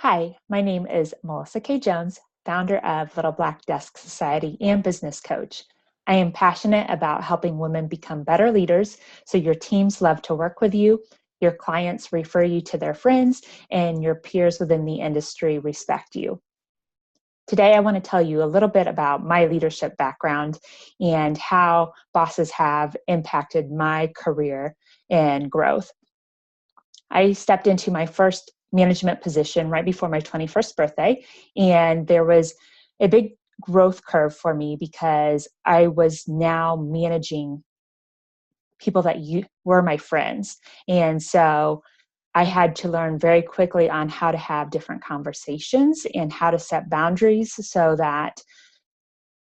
Hi, my name is Melissa K. Jones, founder of Little Black Desk Society and business coach. I am passionate about helping women become better leaders so your teams love to work with you, your clients refer you to their friends, and your peers within the industry respect you. Today, I want to tell you a little bit about my leadership background and how bosses have impacted my career and growth. I stepped into my first management position right before my 21st birthday, and there was a big growth curve for me because I was now managing people that were my friends. And so I had to learn very quickly on how to have different conversations and how to set boundaries so that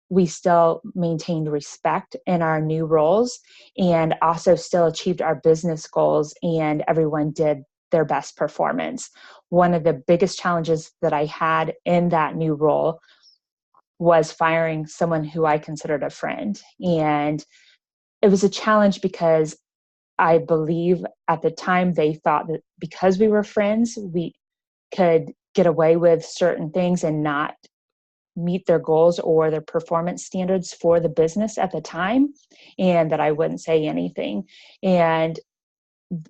we still maintained respect in our new roles and also still achieved our business goals, and everyone did their best performance. One of the biggest challenges that I had in that new role was firing someone who I considered a friend. And it was a challenge because I believe at the time they thought that because we were friends, we could get away with certain things and not meet their goals or their performance standards for the business at the time, and that I wouldn't say anything. And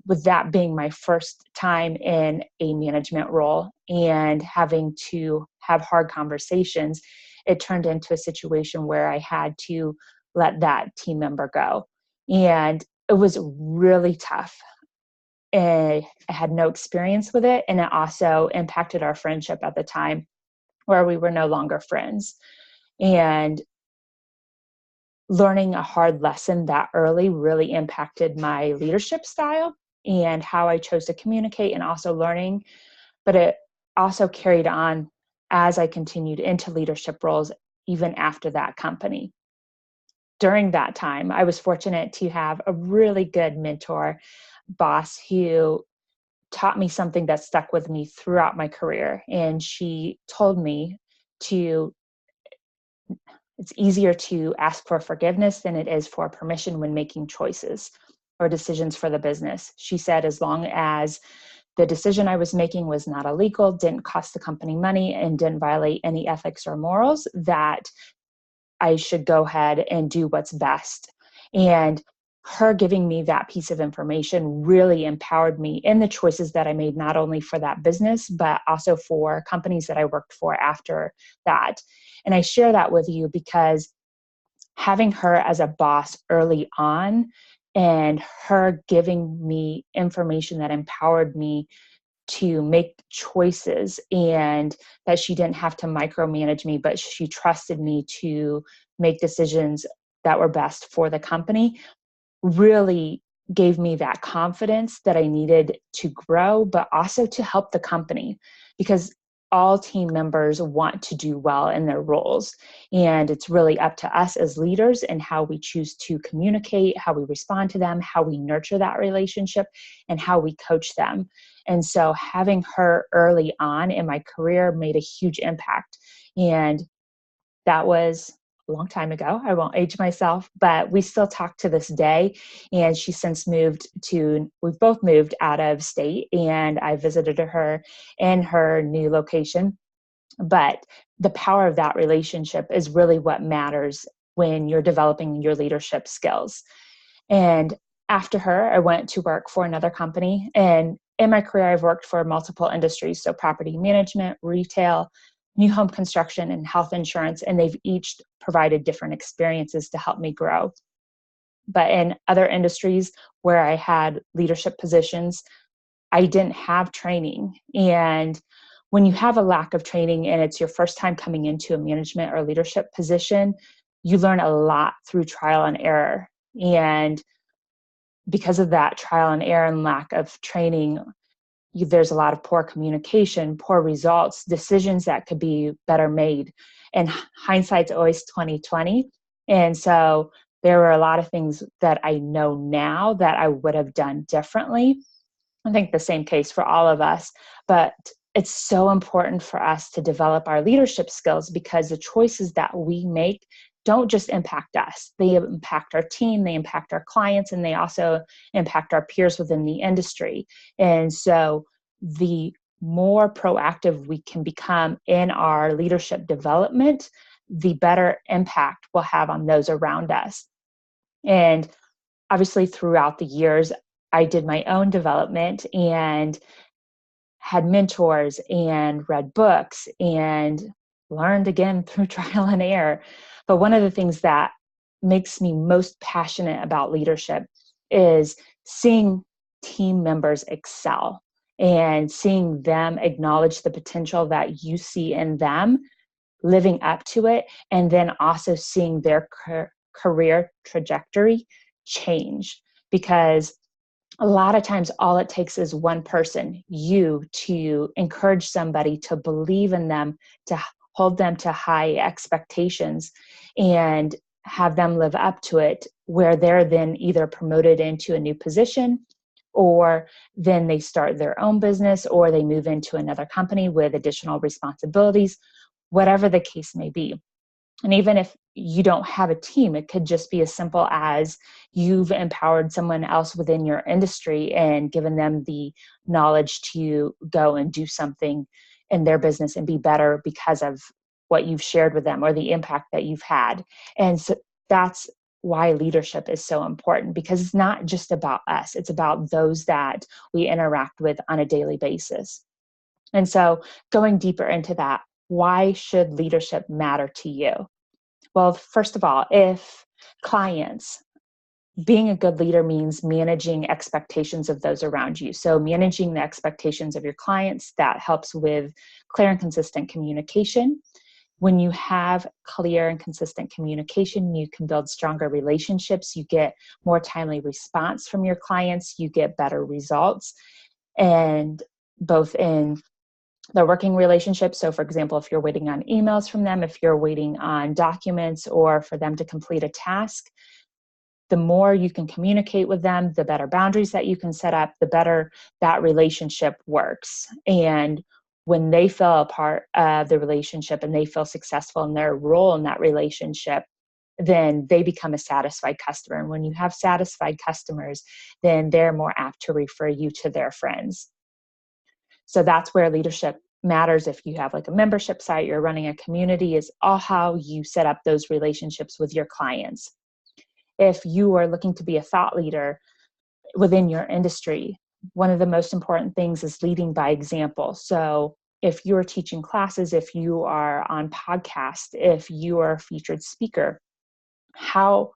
with that being my first time in a management role and having to have hard conversations, it turned into a situation where I had to let that team member go. And it was really tough. I had no experience with it, and it also impacted our friendship at the time where we were no longer friends. And learning a hard lesson that early really impacted my leadership style and how I chose to communicate, and also learning, but it also carried on as I continued into leadership roles even after that company. During that time, I was fortunate to have a really good mentor boss who taught me something that stuck with me throughout my career. And she told me to it's easier to ask for forgiveness than it is for permission when making choices or decisions for the business. She said, as long as the decision I was making was not illegal, didn't cost the company money, and didn't violate any ethics or morals, that I should go ahead and do what's best. And her giving me that piece of information really empowered me in the choices that I made, not only for that business, but also for companies that I worked for after that. And I share that with you because having her as a boss early on and her giving me information that empowered me to make choices, and that she didn't have to micromanage me, but she trusted me to make decisions that were best for the company, really gave me that confidence that I needed to grow, but also to help the company, because all team members want to do well in their roles. And it's really up to us as leaders and how we choose to communicate, how we respond to them, how we nurture that relationship, and how we coach them. And so having her early on in my career made a huge impact. And that was a long time ago. I won't age myself, but we still talk to this day. And she's since we've both moved out of state, and I visited her in her new location. But the power of that relationship is really what matters when you're developing your leadership skills. And after her, I went to work for another company. And in my career, I've worked for multiple industries, so property management, retail, new home construction, and health insurance. And they've each provided different experiences to help me grow. But in other industries where I had leadership positions, I didn't have training. And when you have a lack of training and it's your first time coming into a management or leadership position, you learn a lot through trial and error. And because of that trial and error and lack of training, there's a lot of poor communication, poor results, decisions that could be better made. And hindsight's always 2020. And so there were a lot of things that I know now that I would have done differently. I think the same case for all of us, but it's so important for us to develop our leadership skills, because the choices that we make don't just impact us. They impact our team, they impact our clients, and they also impact our peers within the industry. And so the more proactive we can become in our leadership development, the better impact we'll have on those around us. And obviously, throughout the years, I did my own development and had mentors and read books and learned again through trial and error. But one of the things that makes me most passionate about leadership is seeing team members excel and seeing them acknowledge the potential that you see in them, living up to it, and then also seeing their career trajectory change. Because a lot of times all it takes is one person, you, to encourage somebody, to believe in them, to hold them to high expectations and have them live up to it, where they're then either promoted into a new position, or then they start their own business, or they move into another company with additional responsibilities, whatever the case may be. And even if you don't have a team, it could just be as simple as you've empowered someone else within your industry and given them the knowledge to go and do something in their business and be better because of what you've shared with them or the impact that you've had. And so that's why leadership is so important, because it's not just about us, it's about those that we interact with on a daily basis. And so going deeper into that, why should leadership matter to you? Well, first of all, if clients, being a good leader means managing expectations of those around you. So managing the expectations of your clients, that helps with clear and consistent communication. When you have clear and consistent communication, you can build stronger relationships. You get more timely response from your clients. You get better results, and both in the working relationship. So for example, if you're waiting on emails from them, if you're waiting on documents or for them to complete a task, the more you can communicate with them, the better boundaries that you can set up, the better that relationship works. And when they feel a part of the relationship and they feel successful in their role in that relationship, then they become a satisfied customer. And when you have satisfied customers, then they're more apt to refer you to their friends. So that's where leadership matters. If you have like a membership site, you're running a community, is all how you set up those relationships with your clients. If you are looking to be a thought leader within your industry, one of the most important things is leading by example. So if you're teaching classes, if you are on podcasts, if you are a featured speaker, how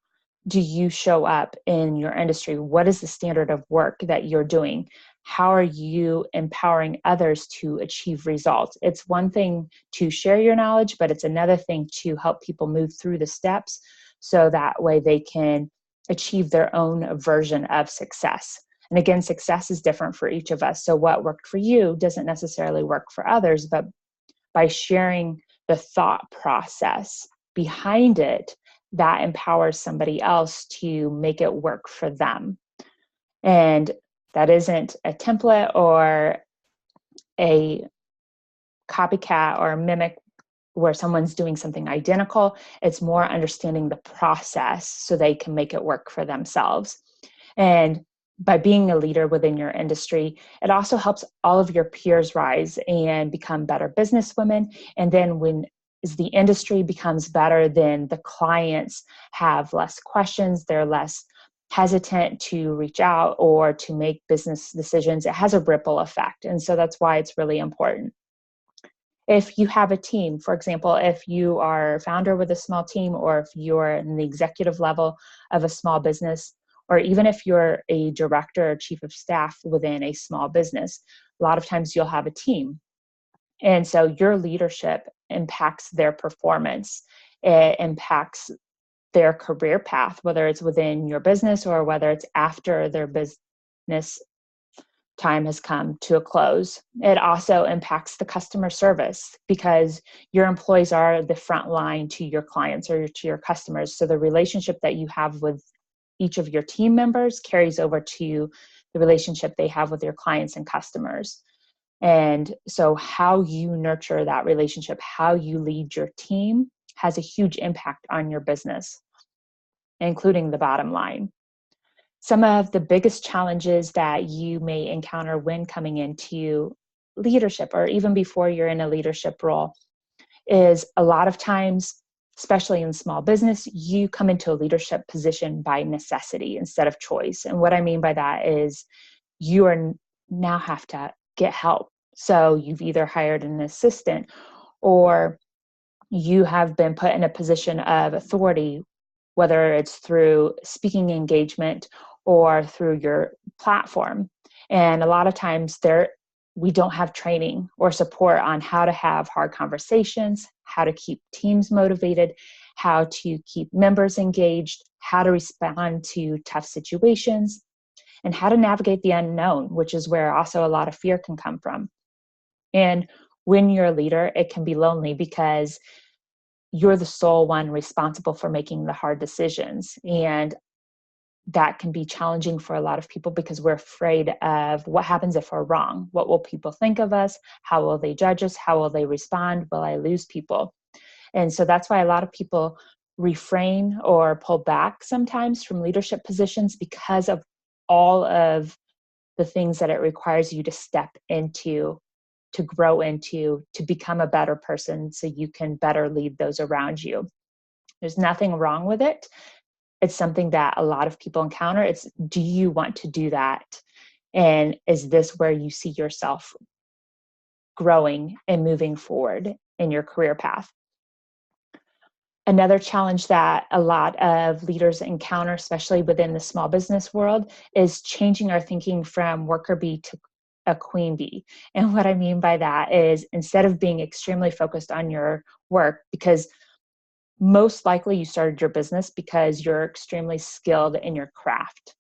do you show up in your industry? What is the standard of work that you're doing? How are you empowering others to achieve results? It's one thing to share your knowledge, but it's another thing to help people move through the steps so that way they can achieve their own version of success. And again, success is different for each of us. So what worked for you doesn't necessarily work for others, but by sharing the thought process behind it, that empowers somebody else to make it work for them. And that isn't a template or a copycat or a mimic where someone's doing something identical. It's more understanding the process so they can make it work for themselves. And by being a leader within your industry, it also helps all of your peers rise and become better businesswomen. And then when as the industry becomes better, then the clients have less questions. They're less hesitant to reach out or to make business decisions. It has a ripple effect. And so that's why it's really important. If you have a team, for example, if you are a founder with a small team, or if you're in the executive level of a small business, or even if you're a director or chief of staff within a small business, a lot of times you'll have a team. And so your leadership impacts their performance. It impacts their career path, whether it's within your business or whether it's after their business time has come to a close. It also impacts the customer service because your employees are the front line to your clients or to your customers. So the relationship that you have with each of your team members carries over to the relationship they have with your clients and customers. And so how you nurture that relationship, how you lead your team, has a huge impact on your business, including the bottom line. Some of the biggest challenges that you may encounter when coming into leadership, or even before you're in a leadership role, is a lot of times, especially in small business, you come into a leadership position by necessity instead of choice. And what I mean by that is you are now have to get help. So you've either hired an assistant, or you have been put in a position of authority, whether it's through speaking engagement or through your platform. And a lot of times we don't have training or support on how to have hard conversations, how to keep teams motivated, how to keep members engaged, how to respond to tough situations, and how to navigate the unknown, which is where also a lot of fear can come from. And when you're a leader, it can be lonely because you're the sole one responsible for making the hard decisions. And that can be challenging for a lot of people because we're afraid of what happens if we're wrong. What will people think of us? How will they judge us? How will they respond? Will I lose people? And so that's why a lot of people refrain or pull back sometimes from leadership positions, because of all of the things that it requires you to step into, to grow into, to become a better person so you can better lead those around you. There's nothing wrong with it. It's something that a lot of people encounter. It's, do you want to do that? And is this where you see yourself growing and moving forward in your career path? Another challenge that a lot of leaders encounter, especially within the small business world, is changing our thinking from worker bee to a queen bee. And what I mean by that is, instead of being extremely focused on your work, because most likely you started your business because you're extremely skilled in your craft,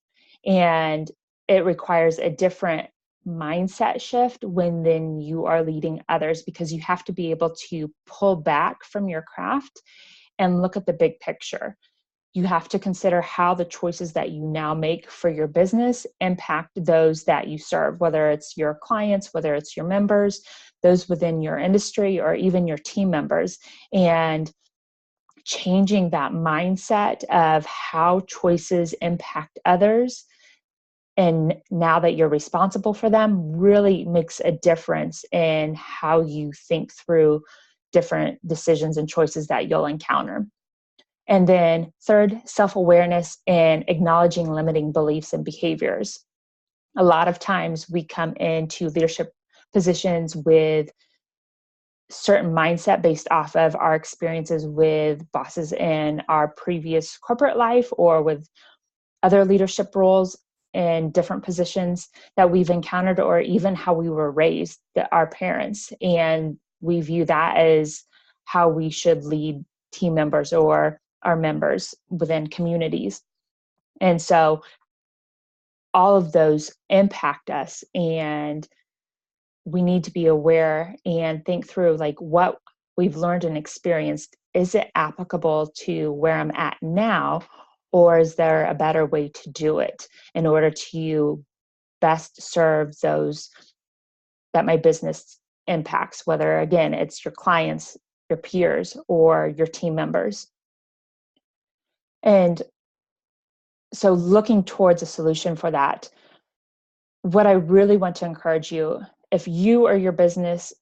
and it requires a different mindset shift when then you are leading others, because you have to be able to pull back from your craft and look at the big picture. You have to consider how the choices that you now make for your business impact those that you serve, whether it's your clients, whether it's your members, those within your industry, or even your team members. And changing that mindset of how choices impact others, and now that you're responsible for them, really makes a difference in how you think through different decisions and choices that you'll encounter. And then third, self-awareness and acknowledging limiting beliefs and behaviors. A lot of times we come into leadership positions with certain mindset based off of our experiences with bosses in our previous corporate life, or with other leadership roles in different positions that we've encountered, or even how we were raised, our parents. And we view that as how we should lead team members or our members within communities. And so all of those impact us, and we need to be aware and think through, like, what we've learned and experienced, is it applicable to where I'm at now, or is there a better way to do it in order to best serve those that my business impacts, whether, again, it's your clients, your peers, or your team members. And so looking towards a solution for that, what I really want to encourage you, if you or your business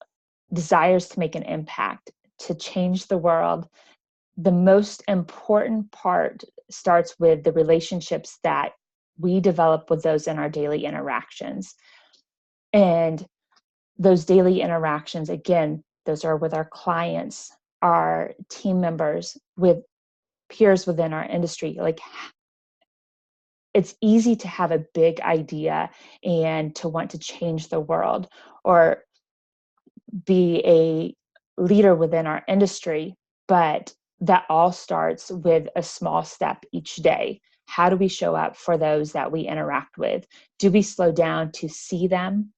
desires to make an impact, to change the world, the most important part starts with the relationships that we develop with those in our daily interactions. And those daily interactions, again, those are with our clients, our team members, with peers within our industry. Like, it's easy to have a big idea and to want to change the world, or be a leader within our industry, but that all starts with a small step each day. How do we show up for those that we interact with? Do we slow down to see them,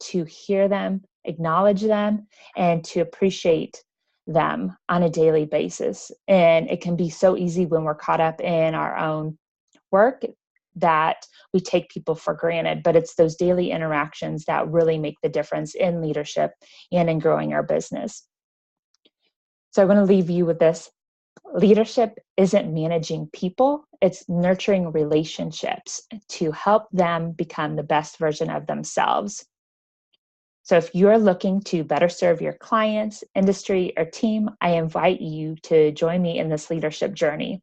to hear them, acknowledge them, and to appreciate them on a daily basis? And it can be so easy when we're caught up in our own work that we take people for granted, but it's those daily interactions that really make the difference in leadership and in growing our business. So I'm going to leave you with this. Leadership isn't managing people, it's nurturing relationships to help them become the best version of themselves. So if you're looking to better serve your clients, industry, or team, I invite you to join me in this leadership journey.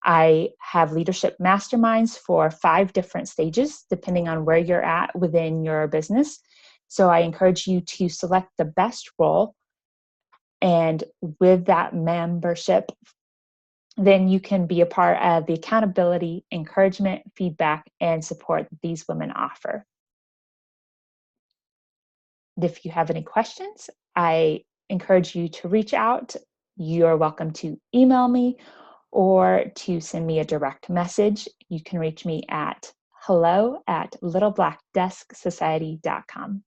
I have leadership masterminds for 5 different stages, depending on where you're at within your business. So I encourage you to select the best role. And with that membership, then you can be a part of the accountability, encouragement, feedback, and support that these women offer. And if you have any questions, I encourage you to reach out. You're welcome to email me or to send me a direct message. You can reach me at hello@littleblackdesksociety.com.